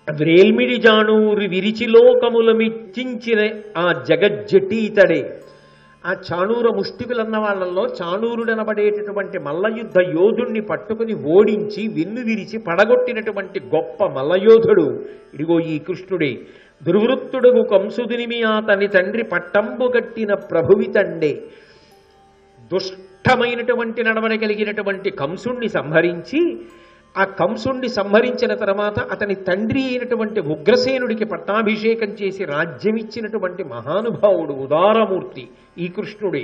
వ్రేల్మిడి జానూరి విరిచిలోకముల మిచ్చించిన ఆ జగజ్జటీతడే. ఆ చాణూర ముష్టికులన్న వాళ్ళల్లో చాణూరుడనబడేటటువంటి మల్లయుద్ధ యోధుణ్ణి పట్టుకుని ఓడించి వెన్ను విరిచి పడగొట్టినటువంటి గొప్ప మల్లయోధుడు ఇదిగో ఈ కృష్ణుడే. దుర్వృత్తుడుగు కంసుదినిమి అతని తండ్రి పట్టంబు గట్టిన ప్రభువితండే. దుష్టమైనటువంటి నడవడి కలిగినటువంటి కంసుణ్ణి సంహరించి, ఆ కంసుణ్ణి సంహరించిన తర్వాత అతని తండ్రి అయినటువంటి ఉగ్రసేనుడికి పట్టాభిషేకం చేసి రాజ్యమిచ్చినటువంటి మహానుభావుడు ఉదారమూర్తి ఈ కృష్ణుడే.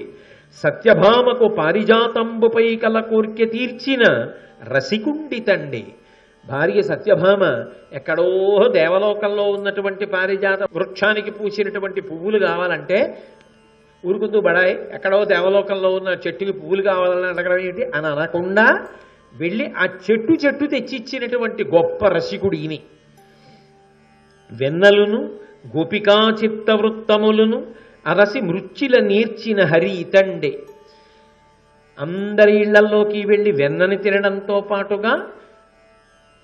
సత్యభామకు పారిజాతంబుపై కల కోర్కె తీర్చిన రసికుండి తండే. భార్య సత్యభామ ఎక్కడో దేవలోకంలో ఉన్నటువంటి పారిజాత వృక్షానికి పూసినటువంటి పువ్వులు కావాలంటే ఊరుకుంటూ బడాయి, ఎక్కడో దేవలోకంలో ఉన్న చెట్టుకి పువ్వులు కావాలని అడగడం ఏంటి అని అనకుండా వెళ్ళి ఆ చెట్టు తెచ్చిచ్చినటువంటి గొప్ప రసికుడు ఈయన. వెన్నలును గోపికా చిత్తవృత్తములను అరసి మృత్యుల నేర్చిన హరి ఇతండే. అందరి ఇళ్లల్లోకి వెళ్ళి వెన్నని తినడంతో పాటుగా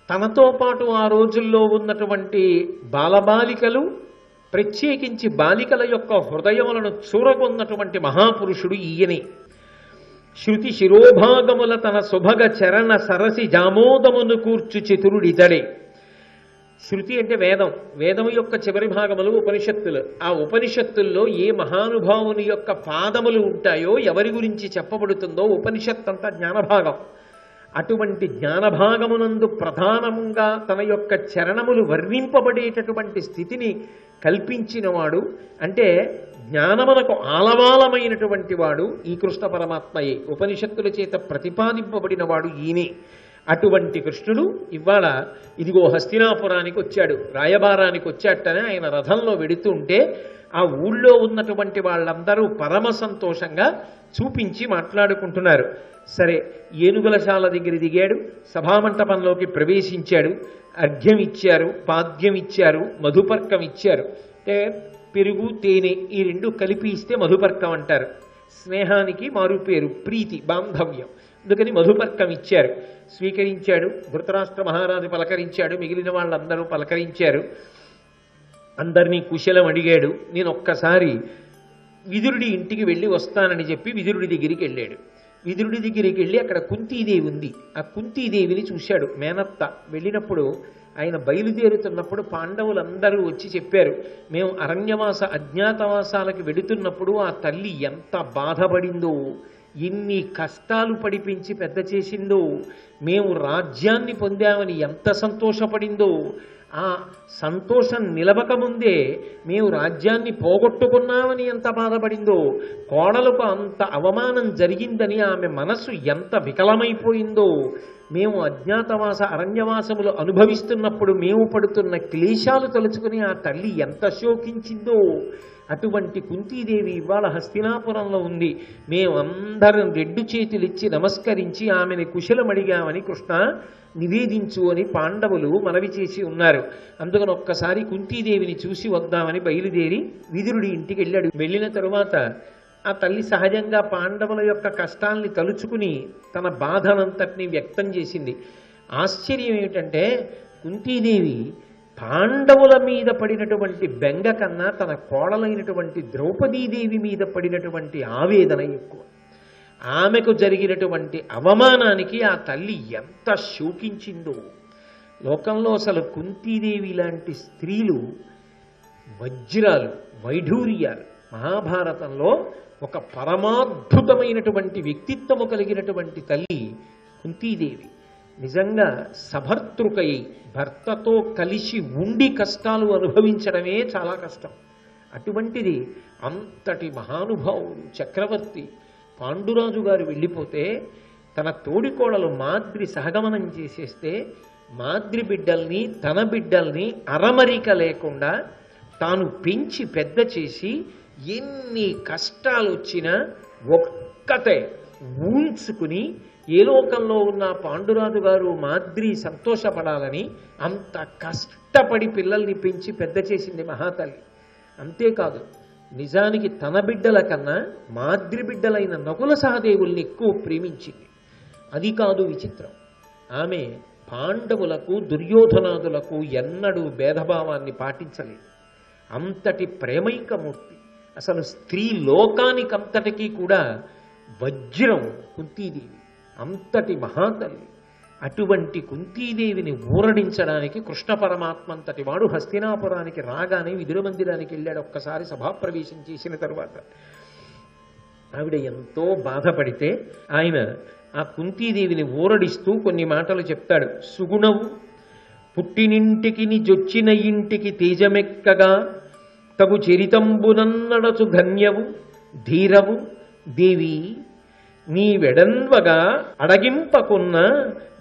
తనతో పాటు ఆ రోజుల్లో ఉన్నటువంటి బాలబాలికలు, ప్రత్యేకించి బాలికల యొక్క హృదయములను చూరగొన్నటువంటి మహాపురుషుడు ఈయనే. శృతి శిరోభాగముల తన సుభగ చరణ సరసి జామోదమును కూర్చు చతురుడితడే. శృతి అంటే వేదం, వేదము యొక్క చివరి భాగములు ఉపనిషత్తులు. ఆ ఉపనిషత్తుల్లో ఏ మహానుభావుని యొక్క పాదములు ఉంటాయో, ఎవరి గురించి చెప్పబడుతుందో ఉపనిషత్ అంతా జ్ఞానభాగం. అటువంటి జ్ఞానభాగమునందు ప్రధానంగా తన యొక్క చరణములు వర్ణింపబడేటటువంటి స్థితిని కల్పించినవాడు, అంటే జ్ఞానమునకు ఆలవాలమైనటువంటి వాడు ఈ కృష్ణ పరమాత్మయే. ఉపనిషత్తుల చేత ప్రతిపాదింపబడిన వాడు ఈయనే. అటువంటి కృష్ణుడు ఇవాళ ఇదిగో హస్తినాపురానికి వచ్చాడు, రాయబారానికి వచ్చాటనే ఆయన రథంలో వెడుతుంటే ఆ ఊళ్ళో ఉన్నటువంటి వాళ్ళందరూ పరమ సంతోషంగా చూపించి మాట్లాడుకుంటున్నారు. సరే, ఏనుగులశాల దగ్గర దిగాడు, సభామంటపంలోకి ప్రవేశించాడు. అర్ఘ్యం ఇచ్చారు, పాద్యం ఇచ్చారు, మధుపర్కం ఇచ్చారు. అంటే పెరుగు తేనె ఈ రెండు కలిపి ఇస్తే మధుపర్కం అంటారు. స్నేహానికి మారు పేరు ప్రీతి, బాంధవ్యం. అందుకని మధుపర్కం ఇచ్చారు. స్వీకరించాడు. ధృతరాష్ట్ర మహారాజు పలకరించాడు, మిగిలిన వాళ్ళందరూ పలకరించారు. అందరినీ కుశలం అడిగాడు. నేను ఒక్కసారి విదురుడి ఇంటికి వెళ్ళి వస్తానని చెప్పి విదురుడి దగ్గరికి వెళ్ళాడు. విదురుడి దగ్గరికి వెళ్ళి అక్కడ కుంతీదేవి ఉంది. ఆ కుంతీదేవిని చూశాడు మేనత్త. వెళ్ళినప్పుడు ఆయన బయలుదేరుతున్నప్పుడు పాండవులందరూ వచ్చి చెప్పారు, మేము అరణ్యవాస అజ్ఞాతవాసాలకు వెడుతున్నప్పుడు ఆ తల్లి ఎంత బాధపడిందో, ఎన్ని కష్టాలు పడిపించి పెద్ద చేసిందో, మేము రాజ్యాన్ని పొందామని ఎంత సంతోషపడిందో, ఆ సంతోషం నిలవకముందే మేము రాజ్యాన్ని పోగొట్టుకున్నామని ఎంత బాధపడిందో, కోడలకు అంత అవమానం జరిగిందని ఆమె మనస్సు ఎంత వికలమైపోయిందో, మేము అజ్ఞాతవాస అరణ్యవాసములు అనుభవిస్తున్నప్పుడు మేము పడుతున్న క్లేశాలు తలుచుకుని ఆ తల్లి ఎంత శోకించిందో. అటువంటి కుంతీదేవి ఇవాళ హస్తినాపురంలో ఉంది. మేమందరం రెండు చేతులిచ్చి నమస్కరించి ఆమెని కుశలమడిగామని కృష్ణ నివేదించు అని పాండవులు మనవి చేసి ఉన్నారు. అందుకని ఒక్కసారి కుంతీదేవిని చూసి వద్దామని బయలుదేరి విదురుడి ఇంటికి వెళ్ళాడు. వెళ్ళిన తరువాత ఆ తల్లి సహజంగా పాండవుల యొక్క కష్టాల్ని తలుచుకుని తన బాధనంతటినీ వ్యక్తం చేసింది. ఆశ్చర్యం ఏమిటంటే కుంతీదేవి పాండవుల మీద పడినటువంటి బెంగ కన్నా తన కోడలైనటువంటి ద్రౌపదీదేవి మీద పడినటువంటి ఆవేదన ఎక్కువ. ఆమెకు జరిగినటువంటి అవమానానికి ఆ తల్లి ఎంత శోకించిందో. లోకంలో అసలు కుంతీదేవి లాంటి స్త్రీలు వజ్రాలు, వైఢూర్యాలు. మహాభారతంలో ఒక పరమాద్భుతమైనటువంటి వ్యక్తిత్వము కలిగినటువంటి తల్లి కుంతీదేవి. నిజంగా సభర్తృకై భర్తతో కలిసి ఉండి కష్టాలు అనుభవించడమే చాలా కష్టం. అటువంటిది అంతటి మహానుభావుడు చక్రవర్తి పాండురాజు గారు వెళ్ళిపోతే తన తోడికోడలు మాద్రి సహగమనం చేసేస్తే మాద్రి బిడ్డల్ని తన బిడ్డల్ని అరమరిక లేకుండా తాను పెంచి పెద్ద చేసి ఎన్ని కష్టాలు వచ్చినా ఒక్కతే ఊంచుకుని ఏ లోకంలో ఉన్న పాండురాజు గారు మాద్రి సంతోషపడాలని అంత కష్టపడి పిల్లల్ని పెంచి పెద్ద చేసింది మహాతల్లి. అంతేకాదు, నిజానికి తన బిడ్డల కన్నా మాద్రి బిడ్డలైన నకుల సహదేవుల్ని ఎక్కువ ప్రేమించింది. అది కాదు విచిత్రం, ఆమె పాండవులకు దుర్యోధనాదులకు ఎన్నడూ భేదభావాన్ని పాటించలేదు. అంతటి ప్రేమైకమూర్తి, అసలు స్త్రీ లోకానికంతటికీ కూడా వజ్రం కుంతీదేవి, అంతటి మహాతల్లి. అటువంటి కుంతీదేవిని ఊరడించడానికి కృష్ణ పరమాత్మ అంతటి వాడు హస్తినాపురానికి రాగానే విదుర మందిరానికి వెళ్ళాడు. ఒక్కసారి సభాప్రవేశం చేసిన తరువాత ఆవిడ ఎంతో బాధపడితే ఆయన ఆ కుంతీదేవిని ఊరడిస్తూ కొన్ని మాటలు చెప్తాడు. సుగుణవు పుట్టినింటికి జొచ్చిన ఇంటికి తేజమెక్కగా తగు చరితంబునన్నడచు ధన్యవు ధీరవు దేవి నీ వెడన్వగా అడగింపకున్న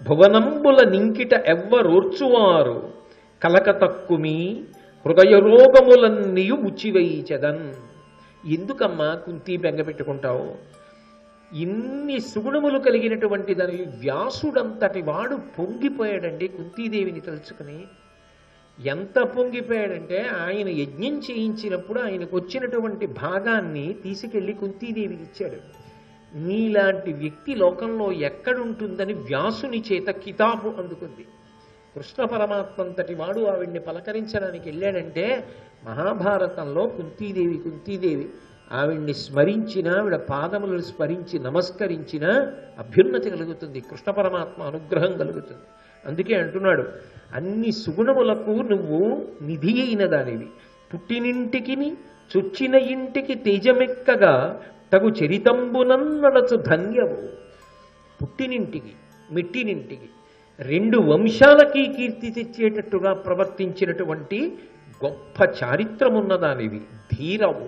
భువనంబుల నింకిట ఎవ్వరోర్చువారు కలక తక్కుమి హృదయరోగములన్నీయు ముచ్చివైచెదన్. ఎందుకమ్మా కుంతి బెంగపెట్టుకుంటావు? ఇన్ని సుగుణములు కలిగినటువంటి దాని వ్యాసుడంతటి వాడు పొంగిపోయాడండి కుంతీదేవిని తలుచుకుని. ఎంత పొంగిపోయాడంటే ఆయన యజ్ఞం చేయించినప్పుడు ఆయనకు వచ్చినటువంటి భాగాన్ని తీసుకెళ్లి కుంతీదేవికి ఇచ్చాడు. నీలాంటి వ్యక్తి లోకంలో ఎక్కడుంటుందని వ్యాసుని చేత కితాబు అందుకుంది. కృష్ణ పరమాత్మంతటి వాడు ఆవిడ్ని పలకరించడానికి వెళ్ళాడంటే మహాభారతంలో కుంతీదేవి ఆవిడ్ని స్మరించిన, ఆవిడ పాదములను స్మరించి నమస్కరించిన అభ్యున్నతి కలుగుతుంది, కృష్ణ పరమాత్మ అనుగ్రహం కలుగుతుంది. అందుకే అంటున్నాడు, అన్ని సుగుణములకు నువ్వు నిధి అయిన దానివి. పుట్టినింటికి చొచ్చిన ఇంటికి తేజమెక్కగా తగు చరితంబునన్నడచు ధన్యవు. పుట్టినింటికి మెట్టినింటికి రెండు వంశాలకి కీర్తి తెచ్చేటట్టుగా ప్రవర్తించినటువంటి గొప్ప చారిత్రమున్నదానివి. ధీరవు.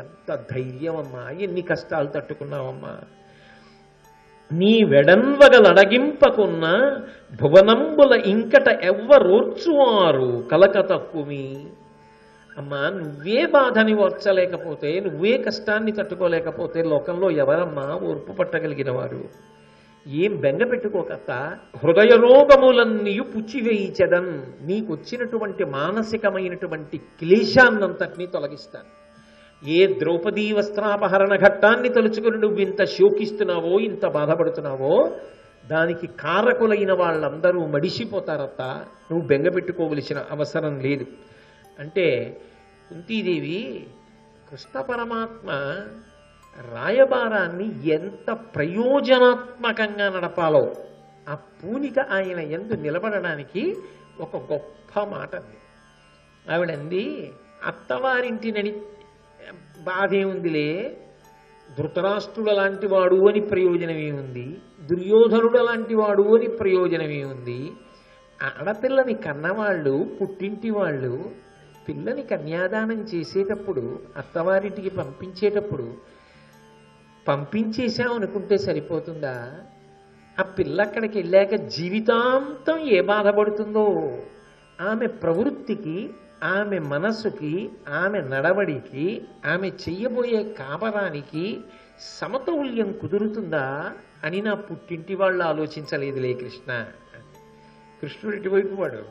ఎంత ధైర్యం అమ్మా! ఎన్ని కష్టాలు తట్టుకున్నావమ్మా! నీ వెడన్వగలడగింపకున్న భువనంబుల ఇంకట ఎవ్వరోర్చువారు కలక తక్కుమి. అమ్మా, నువ్వే బాధని ఓర్చలేకపోతే, నువ్వే కష్టాన్ని తట్టుకోలేకపోతే లోకంలో ఎవరమ్మా ఓర్పు పట్టగలిగిన వారు? ఏం బెంగ పెట్టుకోకత్త. హృదయ రోగములన్నీయు పుచ్చివేయిచెదన్. నీకొచ్చినటువంటి మానసికమైనటువంటి క్లేశాన్నంతటినీ తొలగిస్తాను. ఏ ద్రౌపదీ వస్త్రాపహరణ ఘట్టాన్ని తలుచుకుని నువ్వు ఇంత శోకిస్తున్నావో, ఇంత బాధపడుతున్నావో, దానికి కారకులైన వాళ్ళందరూ మడిసిపోతారత్త. నువ్వు బెంగ పెట్టుకోవలసిన అవసరం లేదు అంటే కుంతీదేవి కృష్ణ పరమాత్మ రాయబారాన్ని ఎంత ప్రయోజనాత్మకంగా నడపాలో ఆ పూనిక ఆయన యందు నిలబడడానికి ఒక గొప్ప మాట అంది. ఆవిడంది, అత్తవారింటినని బాధేముందిలే, ధృతరాష్ట్రుడు లాంటి వాడు అని ప్రయోజనమేముంది, దుర్యోధనుడు లాంటి వాడు అని ప్రయోజనమేముంది. ఆడపిల్లని కన్నవాళ్ళు, పుట్టింటి వాళ్ళు పిల్లని కన్యాదానం చేసేటప్పుడు, అత్తవారింటికి పంపించేటప్పుడు పంపించేశామనుకుంటే సరిపోతుందా? ఆ పిల్ల అక్కడికి వెళ్ళాక జీవితాంతం ఏ బాధపడుతుందో, ఆమె ప్రవృత్తికి, ఆమె మనస్సుకి, ఆమె నడవడికి, ఆమె చెయ్యబోయే కాపరానికి సమతౌల్యం కుదురుతుందా అని నా పుట్టింటి వాళ్ళు ఆలోచించలేదులే కృష్ణ. కృష్ణుడు ఇటువైపు వాడు,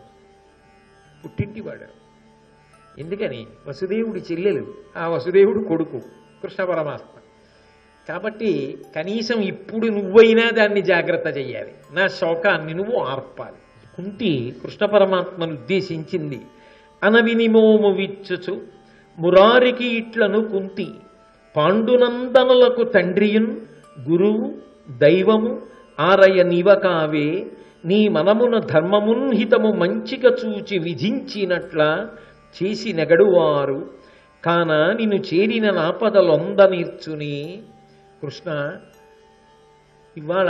పుట్టింటివాడు. ఎందుకని? వసుదేవుడి చెల్లెలు, ఆ వసుదేవుడు కొడుకు కృష్ణ పరమాత్మ. కాబట్టి కనీసం ఇప్పుడు నువ్వైనా దాన్ని జాగ్రత్త చెయ్యాలి, నా శోకాన్ని నువ్వు ఆర్పాలి. కుంతి కృష్ణ పరమాత్మను ఉద్దేశించింది. అనవినిమోము విచ్చుచు మురారికి ఇట్లను కుంతి పాండునందనులకు తండ్రియున్ గురువు దైవము ఆరయ నీవకావే నీ మనమున ధర్మమున్హితము మంచిగా చూచి విధించినట్ల చేసి నెగడువారు కాన నిన్ను చేరిన నాపదలొందనీర్చుని. కృష్ణ, ఇవాళ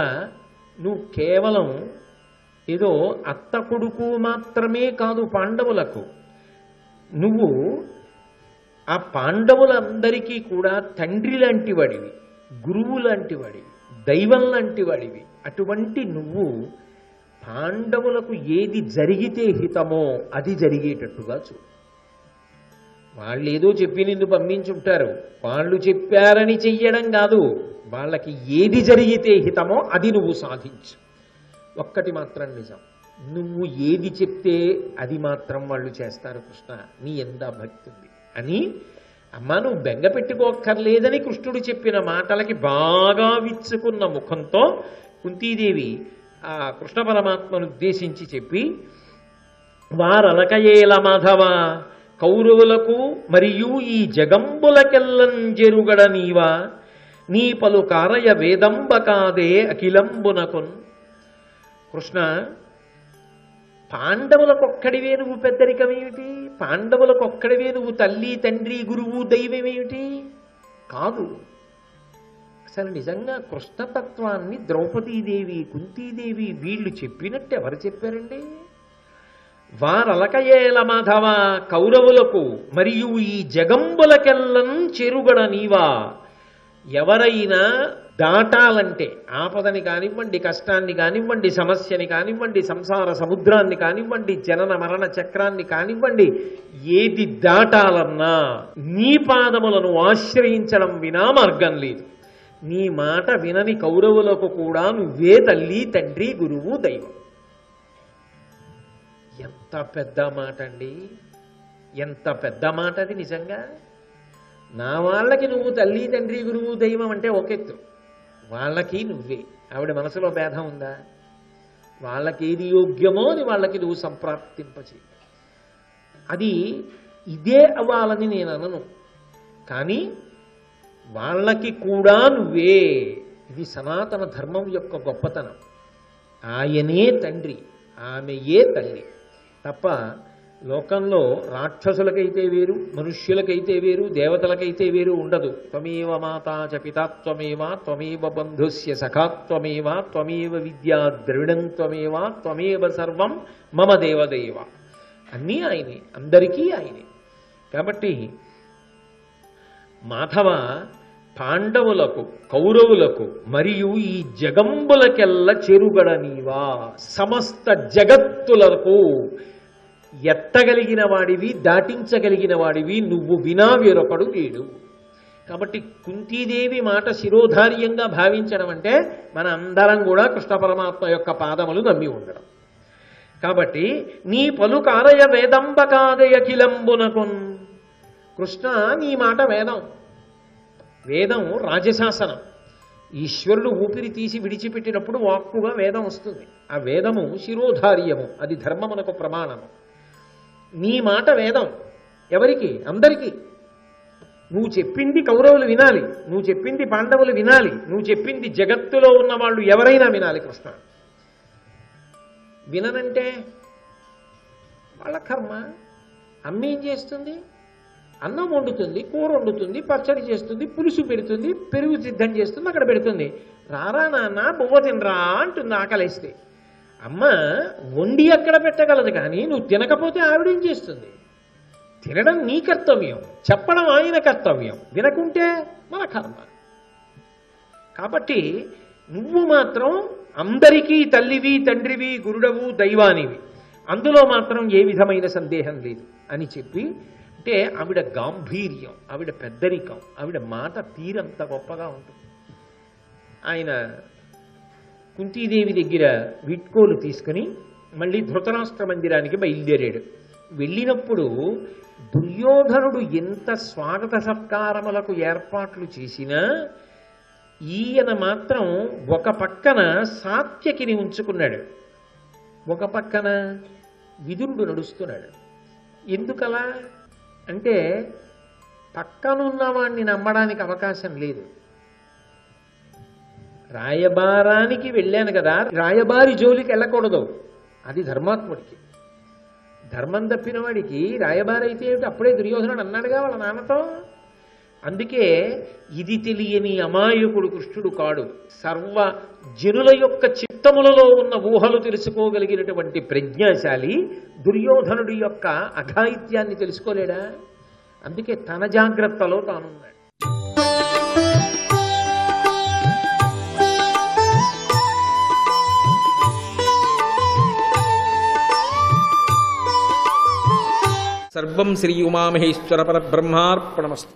నువ్వు కేవలం ఏదో అత్త కొడుకు మాత్రమే కాదు పాండవులకు, నువ్వు ఆ పాండవులందరికీ కూడా తండ్రి లాంటి వాడివి, గురువు లాంటి వాడివి, దైవం లాంటి వాడివి. అటువంటి నువ్వు పాండవులకు ఏది జరిగితే హితమో అది జరిగేటట్టుగా చూడు. వాళ్ళు ఏదో చెప్పి నిన్ను పంపించుంటారు, వాళ్ళు చెప్పారని చెయ్యడం కాదు, వాళ్ళకి ఏది జరిగితే హితమో అది నువ్వు సాధించు. ఒక్కటి మాత్రం నిజం, నువ్వు ఏది చెప్తే అది మాత్రం వాళ్ళు చేస్తారు కృష్ణ, నీ ఎంత భక్తి ఉంది అని. అమ్మ, నువ్వు బెంగ పెట్టుకోక్కర్లేదని కృష్ణుడు చెప్పిన మాటలకి బాగా విచ్చుకున్న ముఖంతో కుంతీదేవి ఆ కృష్ణ పరమాత్మను ఉద్దేశించి చెప్పి, వారలకయేల మాధవ కౌరవులకు మరియు ఈ జగంబులకెల్లం జెరుగడ నీవా, నీ పలు కారయ వేదంబ కాదే అఖిలంబునకున్. కృష్ణ, పాండవులకొక్కడివే నువ్వు పెద్దరికమేమిటి? పాండవులకొక్కడివే నువ్వు తల్లి తండ్రి గురువు దైవమేమిటి? కాదు. అసలు నిజంగా కృష్ణతత్వాన్ని ద్రౌపదీదేవి, కుంతీదేవి వీళ్ళు చెప్పినట్టు ఎవరు చెప్పారండి? వారలకయేల మాధవ కౌరవులకు మరియు ఈ జగంబులకెల్లం చెరుగడ నీవా. ఎవరైనా దాటాలంటే, ఆపదని కానివ్వండి, కష్టాన్ని కానివ్వండి, సమస్యని కానివ్వండి, సంసార సముద్రాన్ని కానివ్వండి, జనన మరణ చక్రాన్ని కానివ్వండి, ఏది దాటాలన్నా నీ పాదములను ఆశ్రయించడం వినా మార్గం లేదు. నీ మాట వినని కౌరవులకు కూడా నువ్వే తల్లి తండ్రి గురువు దైవం. ఎంత పెద్ద మాట అండి! ఎంత పెద్ద మాట అది నిజంగా. నా వాళ్ళకి నువ్వు తల్లి తండ్రి గురువు దైవం అంటే ఒకెత్తు, వాళ్ళకి నువ్వే. ఆవిడ మనసులో భేదం ఉందా? వాళ్ళకి ఏది యోగ్యమో అని వాళ్ళకి నువ్వు సంప్రాప్తింపచే. అది ఇదే అవ్వాలని నేను అనను, కానీ వాళ్ళకి కూడా నువ్వే. ఇది సనాతన ధర్మం యొక్క గొప్పతనం. ఆయనే తండ్రి, ఆమెయే తల్లి తప్ప లోకంలో రాక్షసులకైతే వేరు, మనుష్యులకైతే వేరు, దేవతలకైతే వేరు ఉండదు. త్వమేవ మాతా చ పితా త్వమేవ, త్వమేవ బంధుస్య సఖా త్వమేవ, త్వమేవ విద్యా ద్రవిడం త్వమేవ, త్వమేవ సర్వం మమ దేవదేవ. అన్నీ ఆయనే, అందరికీ ఆయనే. కాబట్టి మాధవ పాండవులకు కౌరవులకు మరియు ఈ జగంబులకెల్ల చెరుగడ నీవా. సమస్త జగత్తులకు ఎత్తగలిగిన వాడివి, దాటించగలిగిన వాడివి, నువ్వు వినా వేరొకడు లేడు. కాబట్టి కుంతీదేవి మాట శిరోధార్యంగా భావించడం అంటే మన అందరం కూడా కృష్ణ పరమాత్మ యొక్క పాదములు నమ్మి ఉండడం. కాబట్టి నీ పలుకారయ వేదంబకాదయ కిలంబునకున్. కృష్ణ, నీ మాట వేదం. వేదం రాజశాసనం. ఈశ్వరుడు ఊపిరి తీసి విడిచిపెట్టినప్పుడు వాక్కుగా వేదం వస్తుంది. ఆ వేదము శిరోధార్యము, అది ధర్మమునకు ప్రమాణము. నీ మాట వేదం. ఎవరికి? అందరికీ. నువ్వు చెప్పింది కౌరవులు వినాలి, నువ్వు చెప్పింది పాండవులు వినాలి, నువ్వు చెప్పింది జగత్తులో ఉన్న వాళ్ళు ఎవరైనా వినాలి. కృష్ణ, విననంటే వాళ్ళ కర్మ. అమ్మ ఏం చేస్తుంది? అన్నం వండుతుంది, కూర వండుతుంది, పచ్చడి చేస్తుంది, పులుసు పెడుతుంది, పెరుగు సిద్ధం చేస్తుంది, అక్కడ పెడుతుంది. రారా నాన్న బువ్వ తినరా అంటుంది ఆకలేస్తే. అమ్మ వండి అక్కడ పెట్టగలదు, కానీ నువ్వు తినకపోతే ఆవిడేం చేస్తుంది? తినడం నీ కర్తవ్యం, చెప్పడం ఆయన కర్తవ్యం. వినకుంటే మన కర్మ. కాబట్టి నువ్వు మాత్రం అందరికీ తల్లివి, తండ్రివి, గురుడవు, దైవానివి. అందులో మాత్రం ఏ విధమైన సందేహం లేదు అని చెప్పి, అంటే ఆవిడ గాంభీర్యం, ఆవిడ పెద్దరికం, ఆవిడ మాట తీరంత గొప్పగా ఉంటుంది. ఆయన కుంతీదేవి దగ్గర వీడ్కోలు తీసుకుని మళ్ళీ ధృతరాష్ట్ర మందిరానికి బయలుదేరాడు. వెళ్ళినప్పుడు దుర్యోధనుడు ఎంత స్వాగత సత్కారములకు ఏర్పాట్లు చేసినా ఈయన మాత్రం ఒక పక్కన సాత్యకిని ఉంచుకున్నాడు, ఒక పక్కన విదురుడు నడుస్తున్నాడు. ఎందుకలా అంటే పక్కనున్నవాణ్ణి నమ్మడానికి అవకాశం లేదు. రాయబారానికి వెళ్ళాను కదా, రాయబారి జోలికి వెళ్ళకూడదు, అది ధర్మాత్ముడికి. ధర్మం తప్పిన వాడికి రాయబారి అయితే ఏమిటి? అప్పుడే దుర్యోధనుడు అన్నాడుగా వాళ్ళ నాన్నతో. అందుకే ఇది తెలియని అమాయకుడు కృష్ణుడు కాడు. సర్వ జనుల యొక్క చిత్తములలో ఉన్న ఊహలు తెలుసుకోగలిగినటువంటి ప్రజ్ఞాశాలి దుర్యోధనుడి యొక్క అఘాయిత్యాన్ని తెలుసుకోలేడా? అందుకే తన జాగ్రత్తలో తానున్నాడు. సర్వం శ్రీ ఉమామహేశ్వర పరబ్రహ్మార్పణమస్తు.